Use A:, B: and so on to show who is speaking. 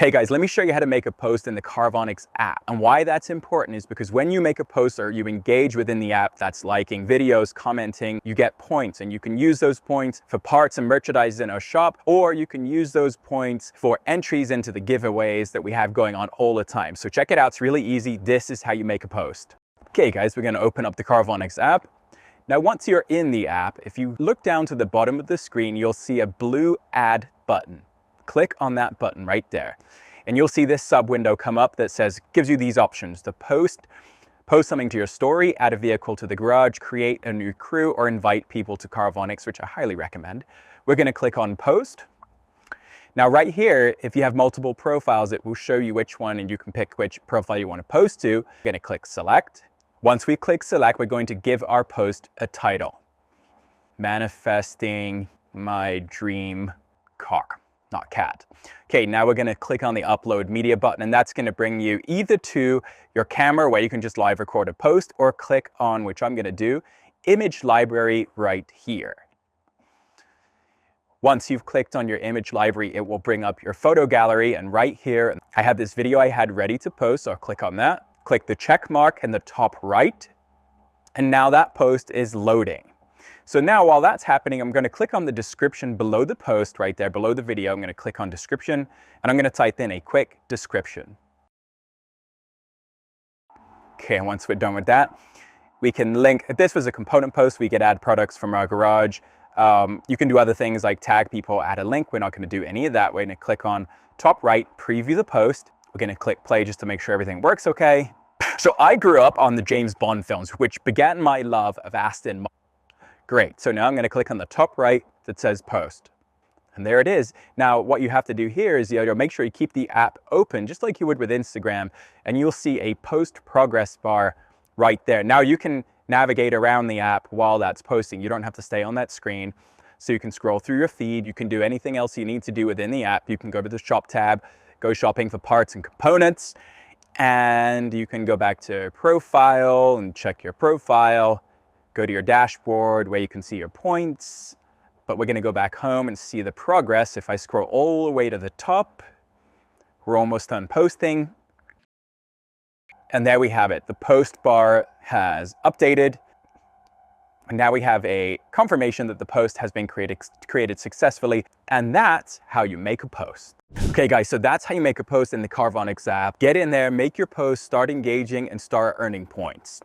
A: Hey guys, let me show you how to make a post in the Carvonix app. And why that's important is because when you make a post or you engage within the app, that's liking videos, commenting, you get points, and you can use those points for parts and merchandise in our shop, or you can use those points for entries into the giveaways that we have going on all the time. So check it out, it's really easy. This is how you make a post. Okay guys, we're gonna open up the Carvonix app. Now once you're in the app, if you look down to the bottom of the screen, you'll see a blue add button. Click on that button right there. And you'll see this sub window come up that says, gives you these options to post something to your story, add a vehicle to the garage, create a new crew, or invite people to Carvonix, which I highly recommend. We're gonna click on post. Now right here, if you have multiple profiles, it will show you which one and you can pick which profile you wanna post to. We're gonna click select. Once we click select, we're going to give our post a title. Manifesting my dream car. Not cat. Okay, now we're gonna click on the upload media button, and that's gonna bring you either to your camera where you can just live record a post, or click on, which I'm gonna do, image library right here. Once you've clicked on your image library, it will bring up your photo gallery, and right here, I have this video I had ready to post, so I'll click on that. Click the check mark in the top right, and now that post is loading. So now while that's happening, I'm gonna click on the description below the post right there, below the video. I'm gonna click on description, and I'm gonna type in a quick description. Okay, and once we're done with that, we can link, if this was a component post, we could add products from our garage. You can do other things like tag people, add a link. We're not gonna do any of that. We're gonna click on top right, preview the post. We're gonna click play just to make sure everything works okay. So I grew up on the James Bond films, which began my love of Aston Martin. Great, so now I'm gonna click on the top right that says post. And there it is. Now what you have to do here is make sure you keep the app open just like you would with Instagram, and you'll see a post progress bar right there. Now you can navigate around the app while that's posting. You don't have to stay on that screen. So you can scroll through your feed, you can do anything else you need to do within the app. You can go to the shop tab, go shopping for parts and components, and you can go back to profile and check your profile. Go to your dashboard where you can see your points, but we're gonna go back home and see the progress. If I scroll all the way to the top, we're almost done posting. And there we have it. The post bar has updated. And now we have a confirmation that the post has been created successfully. And that's how you make a post. Okay guys, so that's how you make a post in the Carvonix app. Get in there, make your post, start engaging, and start earning points.